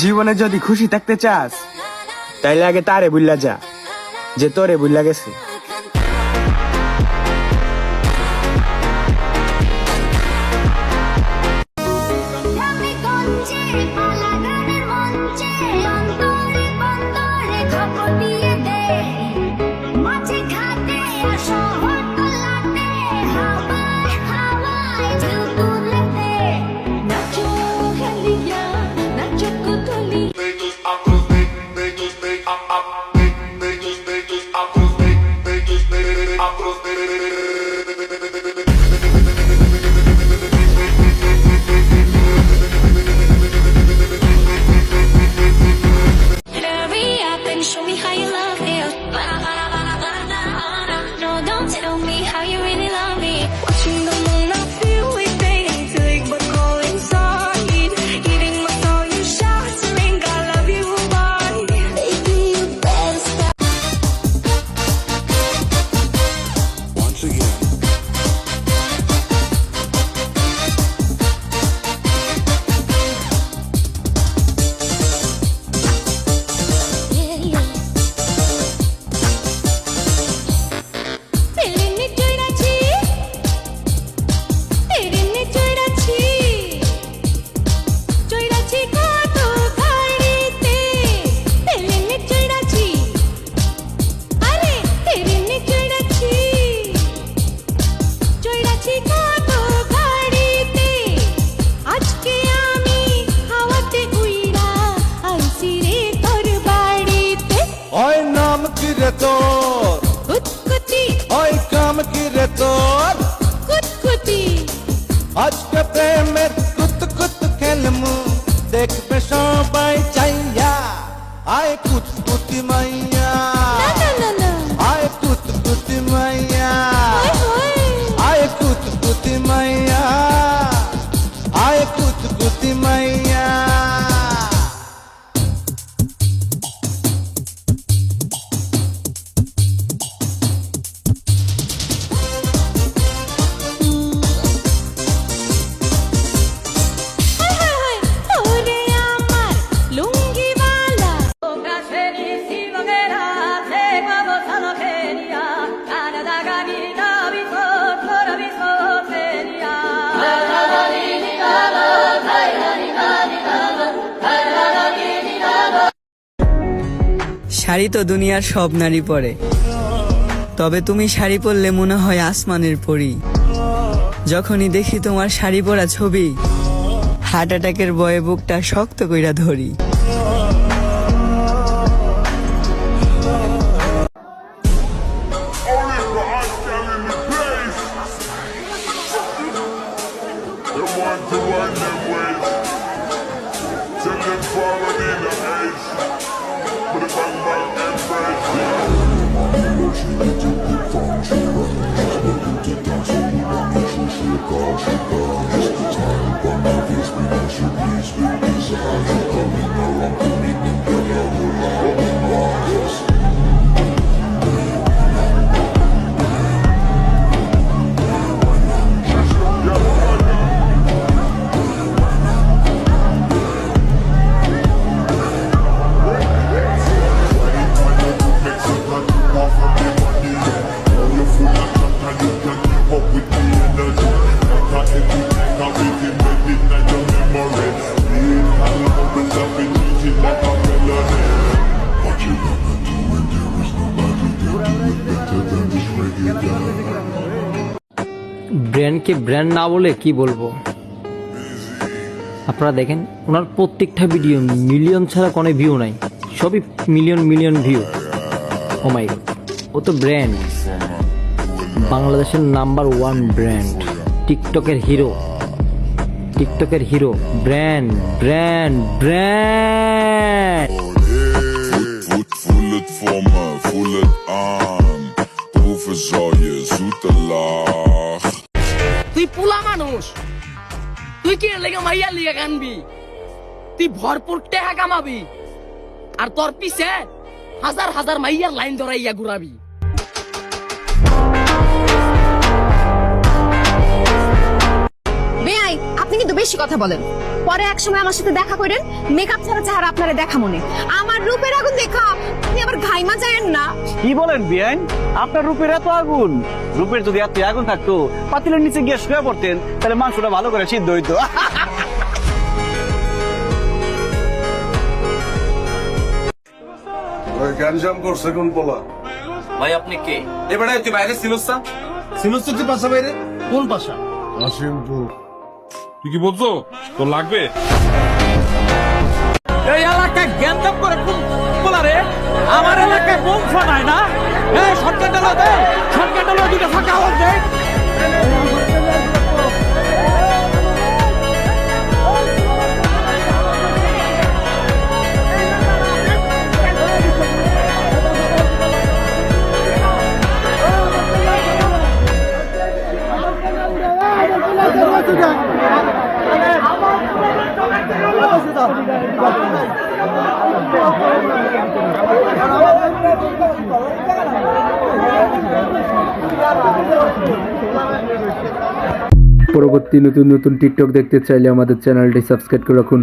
জীবনে যদি খুশি থাকতে চাস তাইলে আগে তারে বুল্লা যা যে তোরে বুল্লা গেছে। Show me how you love me. No, don't tell me how you really love me. Watching the moon, I feel it fading to it, but calling inside. Eating my soul, you shout to me, I love you, why? Baby, you better stop. Once again. ওই নাম কি রে তোর, ওই কাম কি রে তোর, আজকে প্রেমের কুত কুত খেলমু দেখবে সবাই চাইয়া। আয় কুত কুতি মাইয়া, আয় কুত কুতি মাইয়া, আয় কুত কুতি মাইয়া, আয় কুত কুতি মাইয়া। শাড়ি তো দুনিয়ার সব নারী পরে, তবে তুমি শাড়ি পরলে মনে হয় আসমানের পরি। যখনই দেখি তোমার শাড়ি পরা ছবি, হার্ট অ্যাটাকের বয়ে বুকটা শক্ত কইরা ধরি। ব্র্যান্ডকে ব্র্যান্ড না বলে কি বলবো, আপনারা দেখেন ওনার প্রত্যেকটা ভিডিও মিলিয়ন ছাড়া কোনো ভিউ নাই, সবই মিলিয়ন মিলিয়ন ভিউ। ও মাই গড, ও তো ব্র্যান্ড, বাংলাদেশের নাম্বার 1 ব্র্যান্ড, টিকটকের হিরো, টিকটকের hero, brand brand brand. Voel het voor me, voel het aan. Proeven zal je zoete lach. তুই পোলা মানুষ, তুই কি লেগে মাইয়া লিগে কানবি? তুই ভরপুর টেহা কামাবি আর তোর পিছে হাজার হাজার মাইয়ার লাইন ধরাইয়া ঘুরাবি। বেআই, আপনি কিন্তু বেশি কথা বলেন। পরে একসময় আমার সাথে দেখা করেন, মেকআপ ছাড়া চেহারা আপনারা দেখা মনে। আমার রূপের আগুন দেখা আপনি আবার ঘাইমা যায়েন না। কি বলেন বিয়ান, আপনার রূপের এত আগুন? রূপের যদি এত আগুন থাকতো পাতিলের নিচে গিয়ে শুয়ে পড়তেন, তাহলে মাংসটা ভালো করে সিদ্ধ হইতো। গ্যাঞ্জাম করছে কোন পোলা? ভাই আপনি কে? এবারে তুই বাইরে ছিলস না? ছিলস তুই পাশা বাইরে? কোন পাশা? কাশিমপুর। তুই কি বলছো তোর লাগবে? এই এলাকায় গ্যাঞ্জাম করে কোন পোলা রে? আমার এলাকায় বোম ফাটায় না? এই শটগান ডালো দে, শটগান ডালো, দুটো ফাঁকা আওয়াজ দে। পরবর্তী নতুন নতুন টিকটক দেখতে চাইলে আমাদের চ্যানেলটি সাবস্ক্রাইব করে রাখুন।